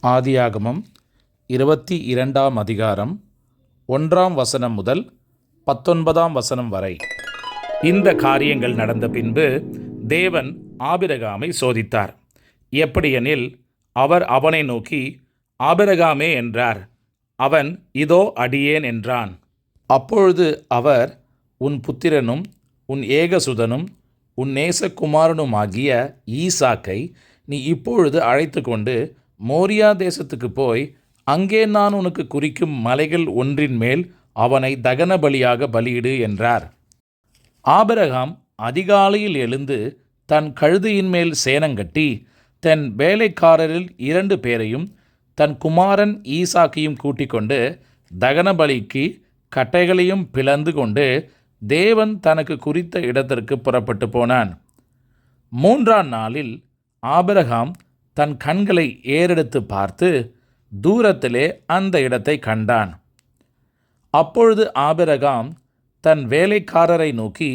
ஆதியாகமம் 22ஆம் அதிகாரம் 1ஆம் வசனம் முதல் 19ஆம் வசனம் வரை. இந்த காரியங்கள் நடந்த பின்பு தேவன் ஆபிரகாமை சோதித்தார். எப்படியெனில், அவர் அவனை நோக்கி, ஆபிரகாமே என்றார். அவன், இதோ அடியேன் என்றான். அப்பொழுது அவர், உன் புத்திரனும் உன் ஏகசுதனும் உன் நேசகுமாரனுமாகிய ஈசாக்கை நீ இப்பொழுது அழைத்து கொண்டு மோரியா தேசத்துக்கு போய், அங்கே நான் உனக்கு குறிக்கும் மலைகள் ஒன்றின் மேல் அவனை தகன பலியாக பலியிடு என்றார். ஆபிரகாம் அதிகாலையில் எழுந்து தன் கழுதையின் மேல் சேணங்கட்டி தன் வேலைக்காரரில் 2 பேரையும் தன் குமாரன் ஈசாக்கையும் கூட்டிக் கொண்டு தகன பலிக்கு கட்டைகளையும் பிளந்து கொண்டு தேவன் தனக்கு குறித்த இடத்திற்கு புறப்பட்டு போனான். 3ஆம் நாளில் ஆபிரகாம் தன் கண்களை ஏறெடுத்து பார்த்து தூரத்திலே அந்த இடத்தை கண்டான். அப்பொழுது ஆபிரகாம் தன் வேலைக்காரரை நோக்கி,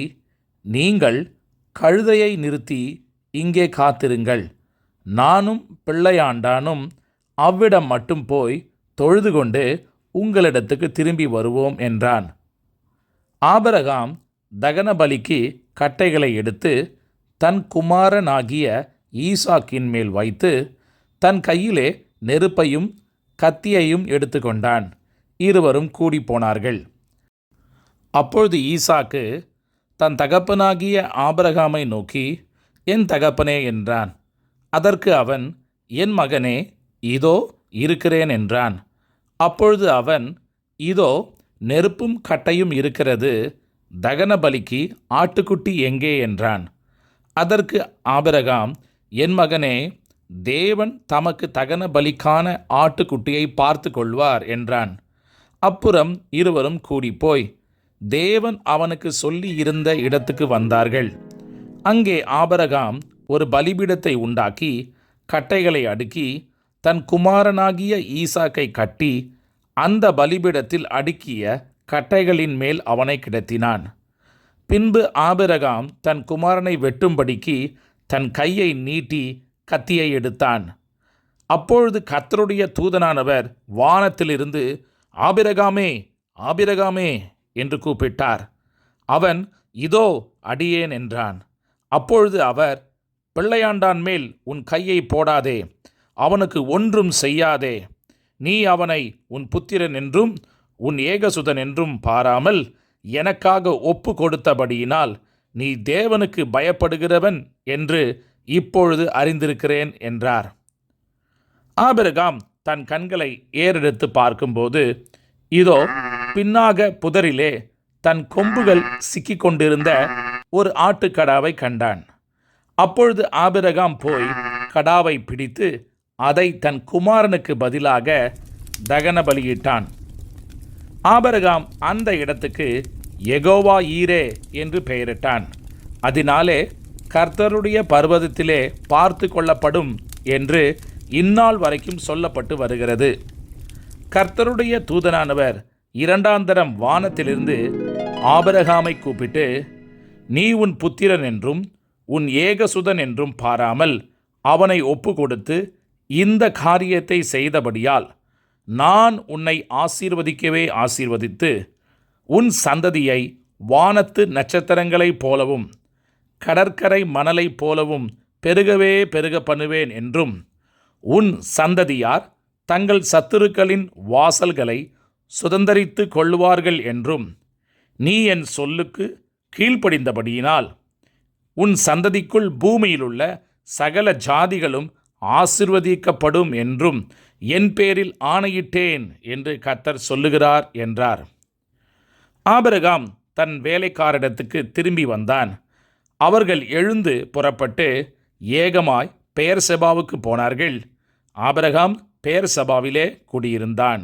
நீங்கள் கழுதையை நிறுத்தி இங்கே காத்திருங்கள், நானும் பிள்ளையாண்டானும் அவ்விடம் மட்டும் போய் தொழுது கொண்டு உங்களிடத்துக்கு திரும்பி வருவோம் என்றான். ஆபிரகாம் தகன பலிக்கு கட்டைகளை எடுத்து தன் குமாரனாகிய ஈசாக்கின் மேல் வைத்து தன் கையிலே நெருப்பையும் கத்தியையும் எடுத்துக்கொண்டான். இருவரும் கூடி போனார்கள். அப்பொழுது ஈசாக்கு தன் தகப்பனாகிய ஆபிரகாமை நோக்கி, என் தகப்பனே என்றான். அதற்கு அவன், என் மகனே, இதோ இருக்கிறேன் என்றான். அப்பொழுது அவன், இதோ நெருப்பும் கட்டையும் இருக்கிறது, தகன பலிக்கு ஆட்டுக்குட்டி எங்கே என்றான். அதற்கு ஆபிரகாம், என் மகனே, தேவன் தமக்கு தகன பலிக்கான ஆட்டுக்குட்டியை பார்த்து கொள்வார் என்றான். அப்புறம் இருவரும் கூடிப்போய் தேவன் அவனுக்கு சொல்லி இருந்த இடத்துக்கு வந்தார்கள். அங்கே ஆபிரகாம் ஒரு பலிபீடத்தை உண்டாக்கி கட்டைகளை அடுக்கி தன் குமாரனாகிய ஈசாக்கை கட்டி அந்த பலிபீடத்தில் அடுக்கிய கட்டைகளின் மேல் அவனை கிடத்தினான். பின்பு ஆபிரகாம் தன் குமாரனை வெட்டும்படிக்கு தன் கையை நீட்டி கத்தியை எடுத்தான். அப்பொழுது கர்த்தருடைய தூதனானவர் வானத்திலிருந்து, ஆபிரகாமே, ஆபிரகாமே என்று கூப்பிட்டார். அவன், இதோ அடியேன் என்றான். அப்பொழுது அவர், பிள்ளையாண்டான் மேல் உன் கையை போடாதே, அவனுக்கு ஒன்றும் செய்யாதே. நீ அவனை உன் புத்திரன் என்றும் உன் ஏகசுதன் என்றும் பாராமல் எனக்காக ஒப்பு கொடுத்தபடியினால் நீ தேவனுக்கு பயப்படுகிறவன் என்று இப்பொழுது அறிந்திருக்கிறேன் என்றார். ஆபிரகாம் தன் கண்களை ஏறெடுத்து பார்க்கும்போது, இதோ பின்னாக புதரிலே தன் கொம்புகள் சிக்கிக் கொண்டிருந்த ஒரு ஆட்டுக்கடாவை கண்டான். அப்பொழுது ஆபிரகாம் போய் கடாவை பிடித்து அதை தன் குமாரனுக்கு பதிலாக தகன பலியிட்டான். ஆபிரகாம் அந்த இடத்துக்கு யெகோவா ஈரே என்று பெயரிட்டான். அதனாலே கர்த்தருடைய பர்வதத்திலே பார்த்து கொள்ளப்படும் என்று இந்நாள் வரைக்கும் சொல்லப்பட்டு வருகிறது. கர்த்தருடைய தூதனானவர் 2ஆம் தரம் வானத்திலிருந்து ஆபிரகாமை கூப்பிட்டு, நீ உன் புத்திரன் என்றும் உன் ஏகசுதன் என்றும் பாராமல் அவனை ஒப்பு கொடுத்து இந்த காரியத்தை செய்தபடியால் நான் உன்னை ஆசீர்வதிக்கவே ஆசீர்வதித்து உன் சந்ததியை வானத்து நட்சத்திரங்களைப் போலவும் கடற்கரை மணலைப் போலவும் பெருகவே பெருக பண்ணுவேன் என்றும், உன் சந்ததியார் தங்கள் சத்துருக்களின் வாசல்களை சுதந்தரித்து கொள்ளுவார்கள் என்றும், நீ என் சொல்லுக்கு கீழ்ப்படிந்தபடியினால் உன் சந்ததிக்குள் பூமியிலுள்ள சகல ஜாதிகளும் ஆசீர்வதிக்கப்படும் என்றும் என் பேரில் ஆணையிட்டேன் என்று கர்த்தர் சொல்லுகிறார் என்றார். ஆபிரகாம் தன் வேலைக்காரிடத்துக்கு திரும்பி வந்தான். அவர்கள் எழுந்து புறப்பட்டு ஏகமாய் பெயர்செபாவுக்கு போனார்கள். ஆபிரகாம் பெயர்செபாவிலே குடியிருந்தான்.